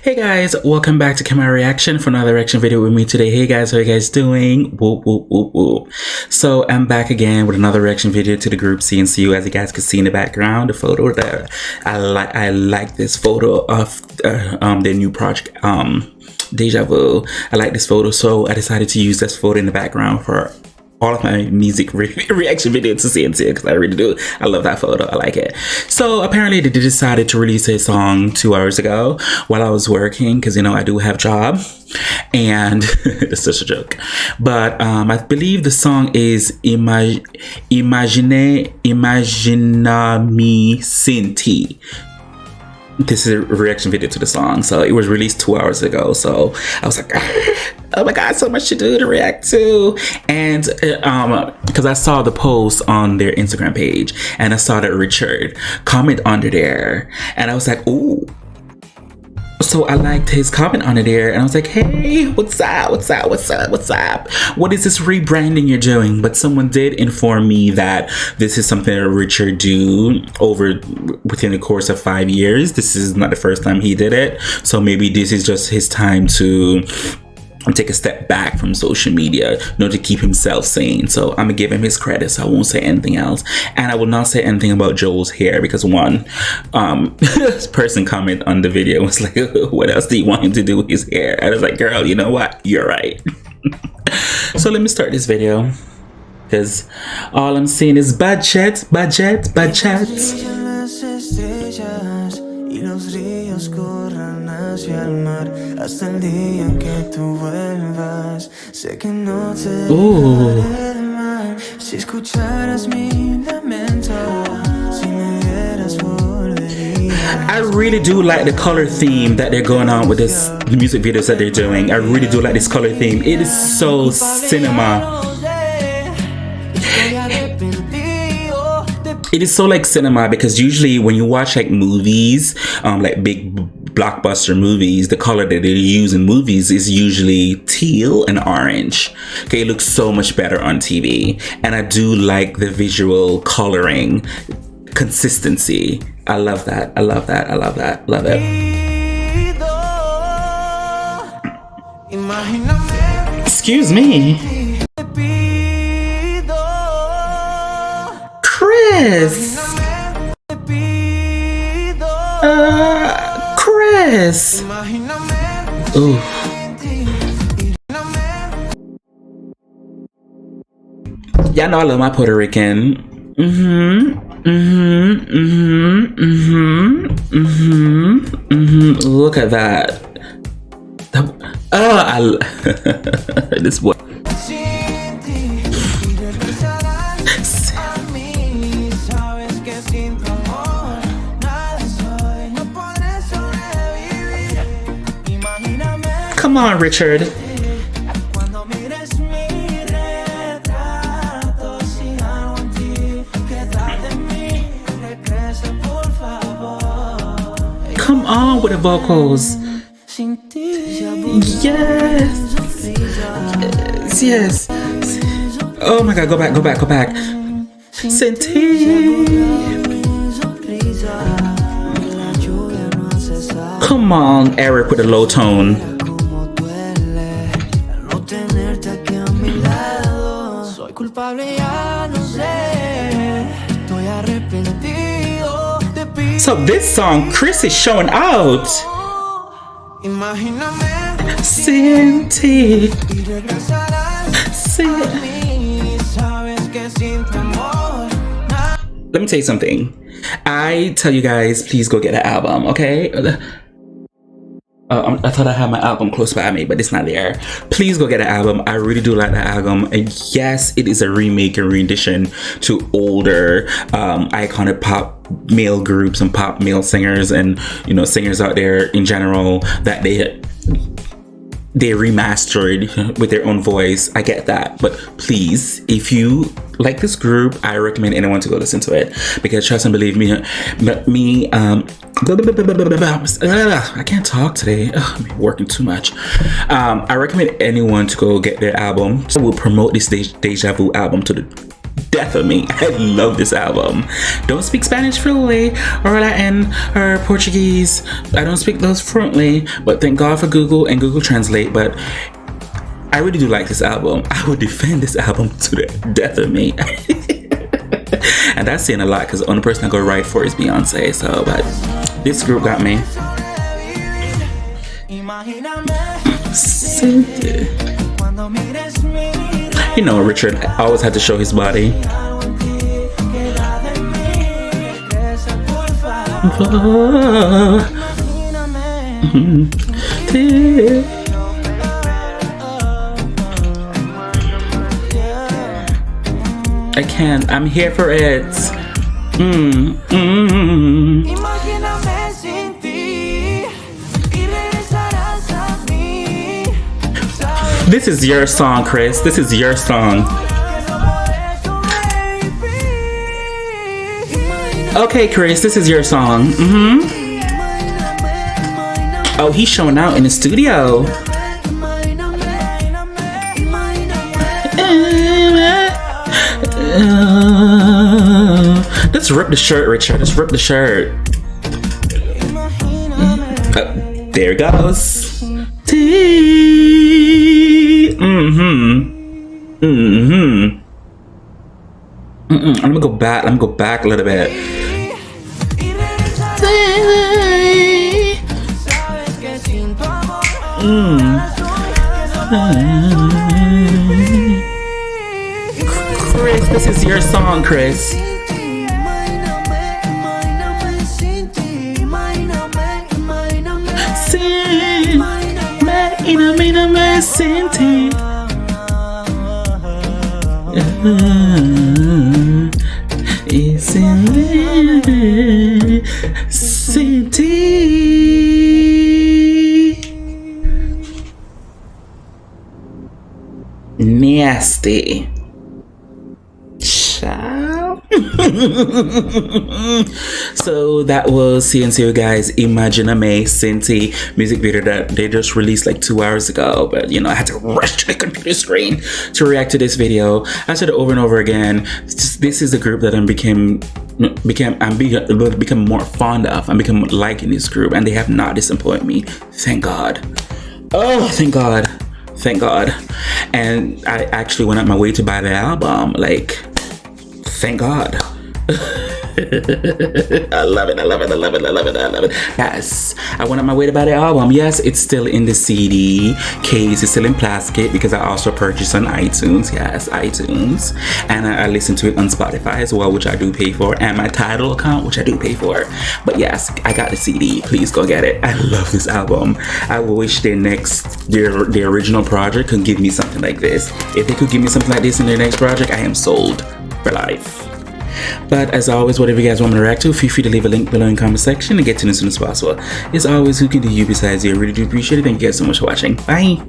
Hey guys, welcome back to Camera Reaction for another reaction video with me today. Hey guys, how are you guys doing? Whoop, whoop, whoop, whoop. So I'm back again with another reaction video to the group CNCU. As you guys can see in the background, the photo there. I like this photo of their new project, Deja Vu. I like this photo, so I decided to use this photo in the background for all of my music reaction videos to CNCU because I really do. I love that photo. I like it. So apparently they decided to release a song 2 hours ago while I was working because, you know, I do have a job and it's such a joke. But I believe the song is Imagine Mi Senti. This is a reaction video to the song, so it was released 2 hours ago. So I was like, oh my god, so much to do to react to. And because I saw the post on their Instagram page and I saw that Richard comment under there and I was like, ooh. So I liked his comment under there and I was like, hey, what's up? What is this rebranding you're doing? But someone did inform me that this is something that Richard do within the course of 5 years. This is not the first time he did it. So maybe this is just his time to take a step back from social media, you know, to keep himself sane. So I'm gonna give him his credit, so I won't say anything else. And I will not say anything about Joel's hair because one, this person comment on the video was like, what else do you want him to do with his hair? I was like, girl, you know what? You're right. So let me start this video because all I'm seeing is budget. Los ríos corran hacia el mar hasta el día en que tú vuelvas. Sé que no te dejaré de mal si escucharas mi lamento, si me vieras volverías. I really do like the color theme that they're going on with this music videos that they're doing. I really do like this color theme. It is so cinema. It is so like cinema because usually when you watch like movies, like big blockbuster movies, the color that they use in movies is usually teal and orange. Okay, it looks so much better on TV. And I do like the visual coloring consistency. I love that. Love it. Excuse me. Chris. Chris. Ooh. Y'all know I love my Puerto Rican. Look at that. This boy. Come on, Richard. Come on with the vocals. Yes. Oh my god, go back. Senti. Come on, Eric with a low tone. So this song, Chris is showing out. Senti. Let me tell you something. I tell you guys, please go get an album, okay? I thought I had my album close by me, but it's not there. Please go get an album. I really do like that album. And yes, it is a remake and rendition to older iconic pop male groups and pop male singers and, you know, singers out there in general that they remastered with their own voice. I get that, but please, if you like this group, I recommend anyone to go listen to it because trust and believe me, I can't talk today. I'm working too much. I recommend anyone to go get their album. So we'll promote this Deja Vu album to the death of me. I love this album. Don't speak Spanish fluently or Latin or Portuguese. I don't speak those fluently, but thank God for Google and Google Translate. But I really do like this album. I would defend this album to the death of me. And that's saying a lot because the only person I go right for is Beyonce. So, but this group got me. You know, Richard always had to show his body. I can't. I'm here for it. This is your song, Chris. This is your song. Okay, Chris, this is your song. Oh, he's showing out in the studio. Let's rip the shirt, Richard. Let's rip the shirt. There it goes. I'm gonna go back. I'm gonna go back a little bit. Chris, this is your song, Chris. Nasty. Child. So that was CNCO guys Imaginame Cinti music video that they just released like 2 hours ago, but you know I had to rush to the computer screen to react to this video. I said it over and over again, this is a group that I become more fond of. I'm become liking this group and they have not disappointed me. Thank God. Oh, thank God. Thank God. And I actually went out my way to buy the album. Like, thank God. I love it. I love it. I love it. I love it. I love it. Yes, I went on my way to buy the album. Yes, it's still in the CD case. It's still in plastic because I also purchased on iTunes. Yes, iTunes. And I listen to it on Spotify as well, which I do pay for. And my Tidal account, which I do pay for. But yes, I got the CD. Please go get it. I love this album. I wish their original project could give me something like this. If they could give me something like this in their next project, I am sold for life. But as always, whatever you guys want me to react to, feel free to leave a link below in the comment section and get to it as soon as possible. As always, who can do you besides you? I really do appreciate it. Thank you guys so much for watching. Bye.